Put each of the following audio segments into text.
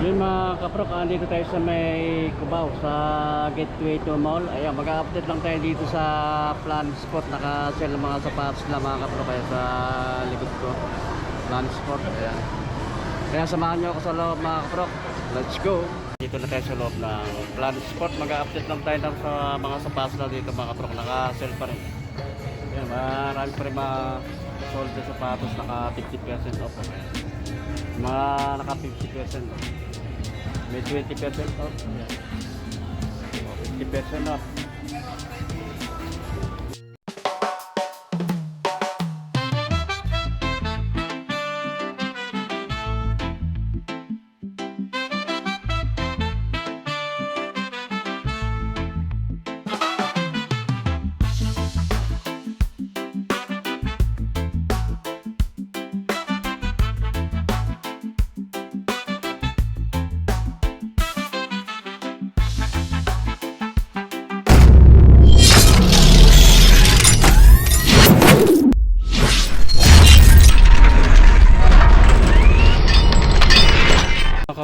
Yun mga kaprok, andito tayo sa may Cubao sa Gateway to Mall. Ayan, mag-update lang tayo dito sa Plan Spot. Naka-sell mga sapatos na mga kaprok kaya sa likod ko. Plan Spot, ayan. Kaya samahan nyo ako sa loob mga kaprok. Let's go! Dito na tayo sa loob ng Plan Spot. Mag-update lang tayo sa mga sapatos na dito mga kaprok. Naka-sell pa rin. Ayan, marami pa rin mga sold na sapatos. Naka 50% off. Mga naka 50% off. May 20% off. Ayan. 50% off.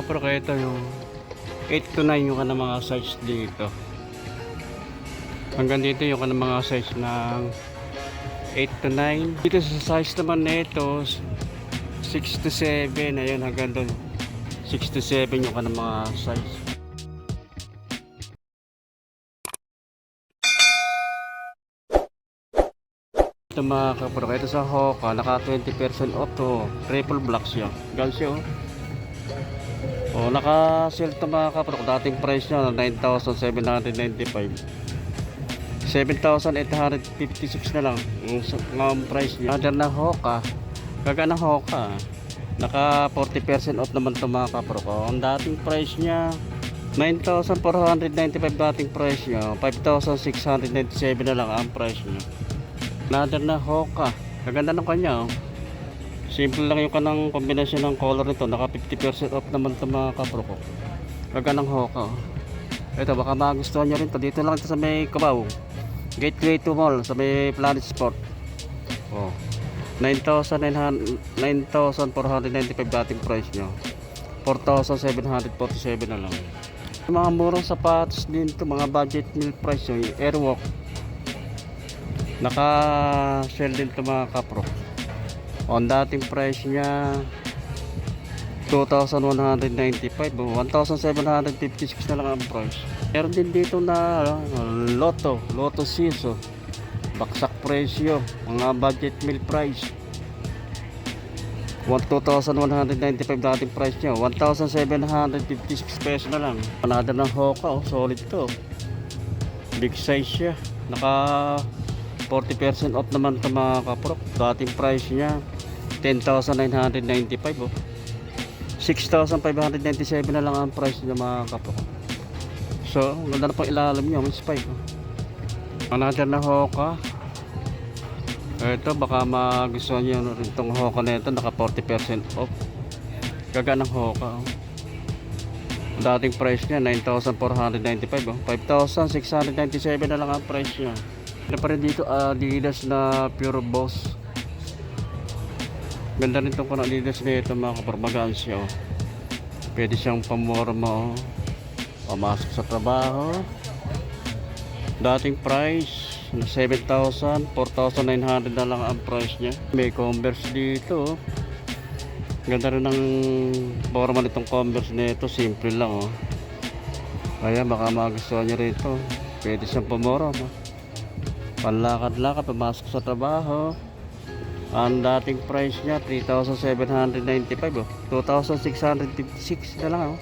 Pero kaya ito yung 8 to 9 yung kanang mga size dito. Hanggang dito yung kanang mga size ng 8 to 9. Dito sa size naman na ito 6 to 7. Ayun, hanggang doon 6 to 7 yung kanang mga size. Ito mga kapro, ito sa Hoka naka 20% off to. Triple blocks yan. Guys yun. Oh, naka-sale to mga kaprok. Dating price niya 9,795. 7,856 na lang ang price niya. Other na Hoka. Kaga ng Hoka. Naka 40% off naman to mga kaprok. Oh, ang dating price niya 9,495 dating price niya. 5,697 na lang ang price niya. Other na Hoka. Kaganda ng kanya oh. Simple lang yung kanang kombinasyon ng color nito. Naka 50% off naman ito mga kapro ko. Kaga ng Hoka. Ito baka magustuhan nyo rin ito. Dito lang ito sa may Cubao. Gateway to Mall sa may Planet Sport. Oh. 9,495 dating price nyo. 4,747 na lang. Mga murang sapatos din ito. Mga budget meal price yung Airwalk. Naka sale din ito mga kapro. On dating price niya 2,195, 1,756 na lang ang price. Meron din dito na Lotto Siso. Baksak presyo, mga budget meal price. 2,195 dating price niya, 1,756 pesos na lang. Panada ng Hoka, oh, solid to. Big size siya. Naka 40% off naman ito mga kaprok. Dating price niya 10,995 oh. 6,597 na lang ang price niya mga kaprok. So, ganda na pang ilalim niya, may spike oh. Another na Hoka. Ito baka magustuhan niyo rin itong Hoka na ito, naka 40% off. Gaga ng Hoka oh. Dating price niya 9,495 oh. 5,697 na lang ang price niya. Ano pa rin dito Adidas na Pure Boss. Ganda rin itong Adidas na ito mga kaparmagaan siya oh. Pwede siyang pamorma oh. Pamasok sa trabaho. Dating price 7,000, 4,900 na lang ang price niya. May Converse dito oh. Ganda rin ng forma nitong Converse na ito. Simple lang oh. Kaya baka magustuhan nyo rin ito. Pwede siyang pamorma oh. Panlakad-lakad, pamasok sa trabaho. Ang dating price niya 3,795 oh. 2,656 na lang oh.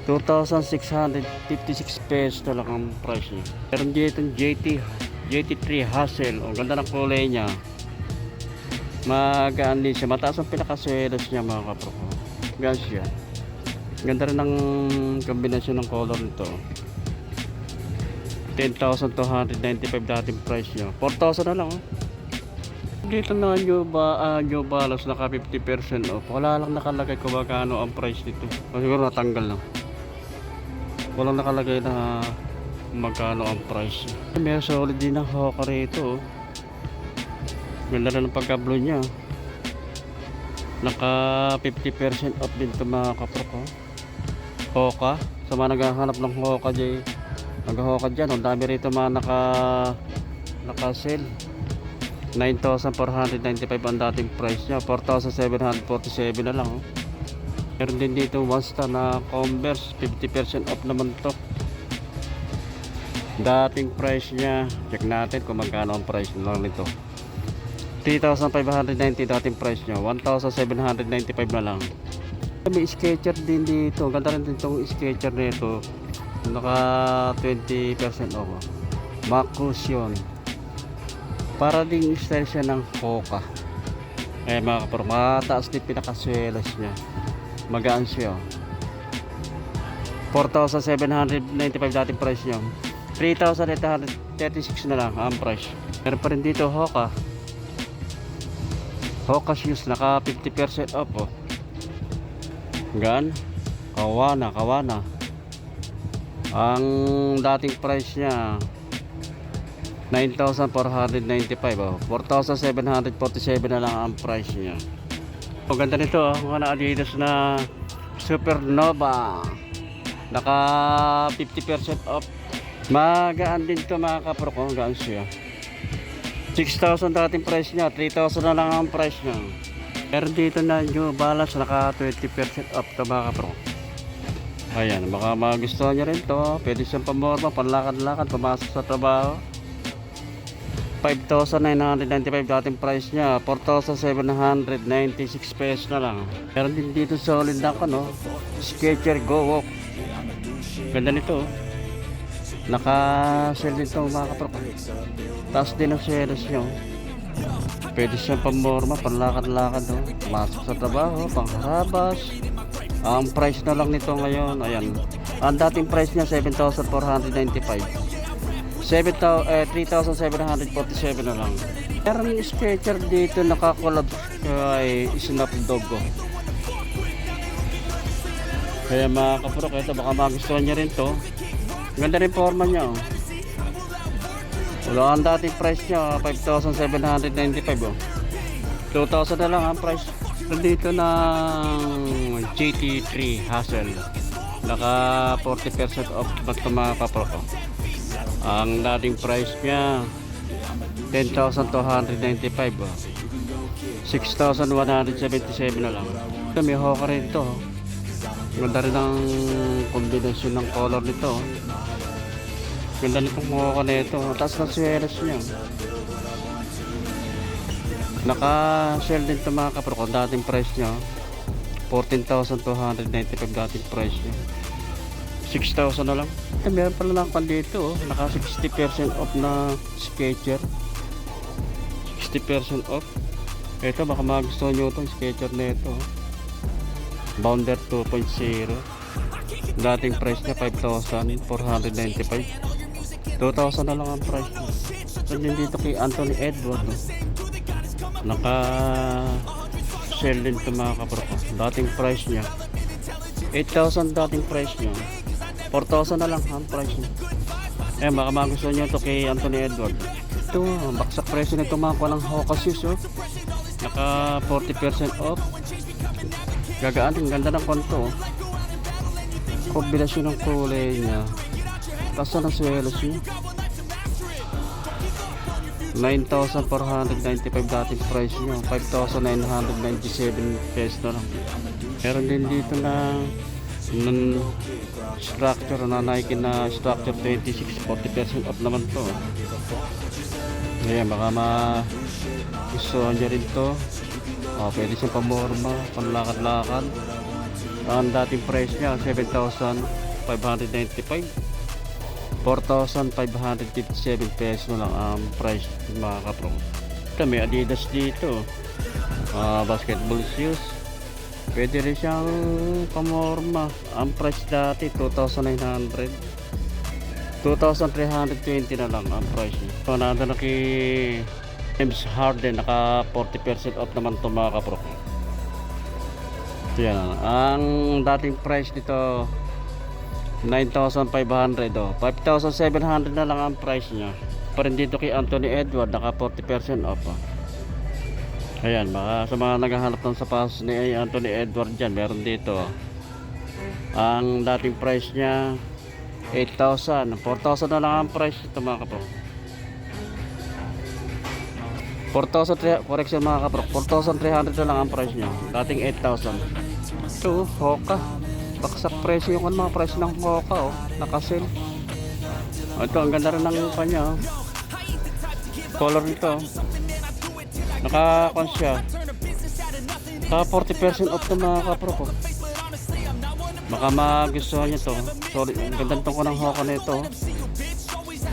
2,656 pesos na lang ang price niya. Meron dito yung JT3 Hassel oh. Ganda ng kulay niya. Magaan din siya. Mataas ang pinakaswelos niya mga kapro ko. Gaan siya. Ganda rin ng kombinasyon ng color nito. 10,295 dating price niya. 4,000 na lang oh. Dito na New Balance naka 50% off. Wala lang nakalagay kung magkano ang price nito. Siguro natanggal lang. Walang nakalagay na magkano ang price. May solid din ng Hoka rito oh. Ganda na ng pagka-blue niya. Naka 50% off din ito mga kapro ko. Hoka. Sa mga naghahanap ng Hoka dyan, nag-Hoka dyan. Ang dami rito mga naka-sale. 9,495 ang dating price nya. 4,747 na lang. Oh. Meron din dito Monster na Converse. 50% off naman to. Dating price nya. Check natin kung magkano ang price lang nito. 3,590 dating price nya. 1,795 na lang. May Skechers din dito. Ganda rin din itong Skechers nito. Naka 20% off. Macros yun. Para din style siya ng Hoka. Eh mga kapro, mataas din pinakaswelas niya. Magaan siya. 4,795 dating price niya. 3,836 na lang ang price. Meron pa rin dito Hoka. Hoka shoes naka 50% off. Oh. Gaan. Kawana. Ang dating price niya 9,495 oh. 4,747 na lang ang price niya. Ang ganda nito oh, mga Adidas na Supernova. Naka 50% off. Magaan din to mga kapro ko, gaan siya. 6,000 dating price niya, 3,000 na lang ang price niya. Meron dito na New Balance naka 20% off to mga kapro. Ayan, baka magustuhan nyo rin to. Pwede siyang pamorma, panlakad-lakad, pumasok sa trabaho. 5,995 dating price niya, 4,796 pesos na lang. Meron din dito sa Lindakan no, Skechers Go Walk. Ganda nito. Naka-sale din ito mga kapro. Taas din ang selos nyo. Pwede siyang pamorma, panlakad-lakad no. Pumasok sa trabaho, pangharabas. Ang price na lang nito ngayon, ayan. Ang dating price niya 7,495. 3,747 na lang. Meron yung Skechers dito nakakolab kay Snapdog. Kaya mga kapro, ito baka magustuhan niya rin to. Ganda rin forma niya. Oh. Wala ang dating price niya 5,795. Oh. 2,000 na lang ang price. Dito ng GT3 Hassel. Naka 40% off ba't mga kapro ko. Ang dating price niya 10,295 oh. 6,177 na lang. Ito may Hoka rin ito. Ganda rin ang kombinasyon ng color nito. Ganda nitong Hoka na ito. Taas na swelas niya. Naka-sale din ito mga kapro. Dating price niya 14,295 dating price niya. 6,000 na lang. Meron pala lang dito oh. Naka 60% off na Skechers. 60% off. Ito baka magustuhan nyo itong Skechers na ito oh. Bounder 2.0. Dating price niya 5,495. 2,000 na lang ang price niya. So din dito kay Anthony Edward oh. Naka sale din ito mga kapro ko. Dating price niya 8,000 dating price niya. 4,000 na lang ang price niya. Eh baka magustuhan nyo ito kay Anthony Edward. Ito baksak presyo nito mga kuha ng Hoka shoes oh. Naka 40% off. Gagaan din, ganda ng konto oh. Kombinasyon ng kulay niya. Kasa ng swelos niya 9,495 dating price niya. 5,997 pesos na lang. Meron din dito na structure na Nike na structure 26, 40% off naman to. Ayan, baka gustuhan nyo rin to. Pwede siyang pamorma, panlakad-lakad. Ang dating price niya 7,595. 4,557 pesos na lang ang price mga kapro. Ito may Adidas dito. Basketball shoes. Pwede rin siyang pamorma. Ang price dati 2,900. 2,320 na lang ang price niya. So nandun na kay James Harden. Naka 40% off naman ito mga kapro. Ito yan. Ang dating price nito 9,500 oh. 5,700 na lang ang price niya. Pa rin dito kay Anthony Edward. Naka 40% off oh. Ayan, baka sa mga naghahanap ng sapatos ni Anthony Edward dyan, meron dito Ang dating price niya 8,000. 4,000 na lang ang price ito mga kapro. 4,300, correction mga kapro, 4,300 na lang ang price niya. Dating 8,000. Ito, Hoka. Baksak presyo yung mga price ng Hoka, oh. Naka-sale. Ito, ang ganda rin ng kanya, oh. Color nito. Naka-con siya. Naka 40% off to mga kapro ko. Baka magustuhan nyo to. Sorry, ang ganda nito ko ng Hoka na ito.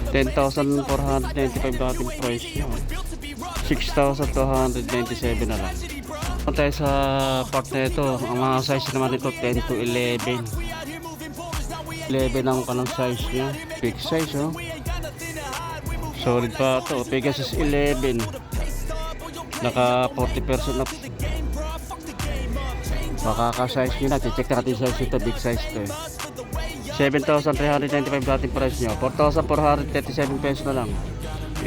10,495 dating price niya. 6,297 na lang. Tayo sa part na ito, ang mga size naman ito 10 to 11. 11 ang kanang size niya. Big size, oh. Solid pa ito. Pegasus 11. Naka 40% off. Makaka-size nyo na. Check natin size ito. Big size ito, eh. 7,395 dating price nyo. 4,437 pesos na lang.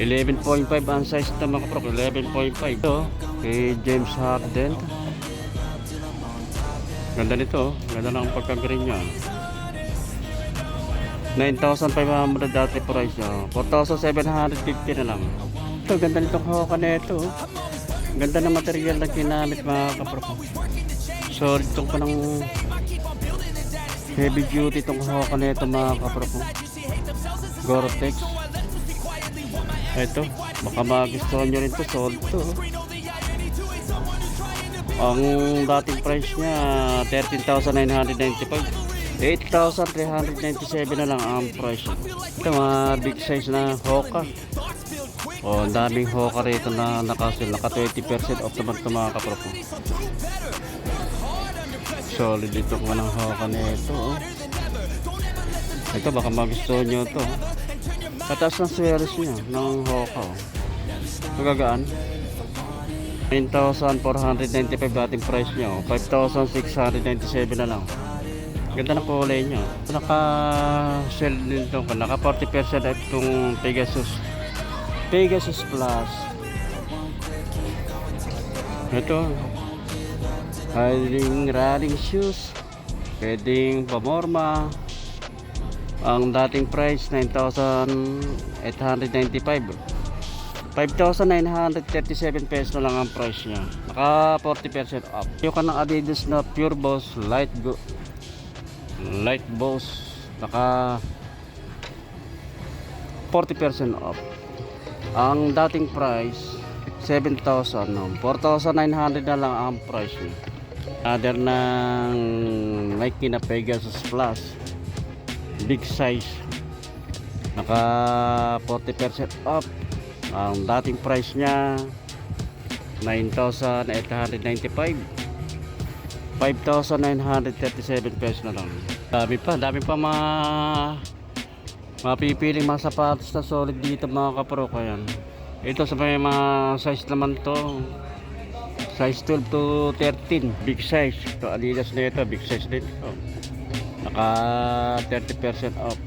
11.5 ang size ito mga kapro. 11.5 ito kay James Harden. Ganda nito. Ganda ng pagka-green nya. 9,500 dati price nyo. 4,750 na lang. Ito, ganda nitong Hoka na ito. Ganda ng material na ginamit mga kapro. Solid itong pa ng heavy duty itong Hoka na ito mga kapro. Gore-Tex. Ito, baka magustuhan nyo rin ito. Solid ito. Ang dating price nya 13,995. 8,397 na lang ang price. Ito mga big size na Hoka. O, ang daming Hoka rito na nakasil. Naka 20% off naman ito mga kapro. Solid ito ko ng Hoka na ito. Oh. Ito baka magustuhan nyo ito. Kataas ng swears niya ng Hoka. Oh. Magagaan. 9,495 dating price niya. Oh. 5,697 na lang. Ganda ng kulay niya. Naka-sell din ito. Naka 40% itong Pegasus. Pegasus Plus. Ito. Running shoes. Pwedeng pamorma. Ang dating price 9,895. 5,937 pesos na lang ang price niya. Naka 40% off. Yung kanang Adidas na Pure Boss Light Boss, naka 40% off. Ang dating price 7,000, no? 4,900 na lang ang price niya. Other ng Nike na Pegasus Plus big size, naka 40% off. Ang dating price niya 9,895. 5,937 pesos na lang. Dami pa mapipiling mga sapatos na solid dito mga kapro. Yan. Ito sa mga size naman to, size 12 to 13, big size. Ito Adidas na ito, big size din ito. Naka 30% off.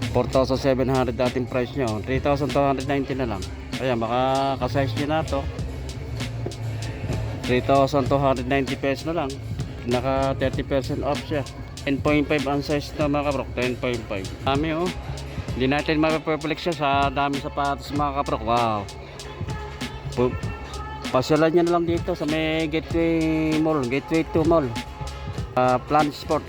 4,700 dating price nyo. 3,290 na lang. Ayan, baka ka-size nyo na to. 3,290 pesos na lang. Naka 30% off siya. 10.5 ang size na mga kaprok. 10.5. Dami, oh. Hindi natin mapapaplik siya sa dami sapatos mga kaprok. Wow. Pasyalan nyo na lang dito sa may Gateway Mall. Gateway 2 Mall. Planet Sport.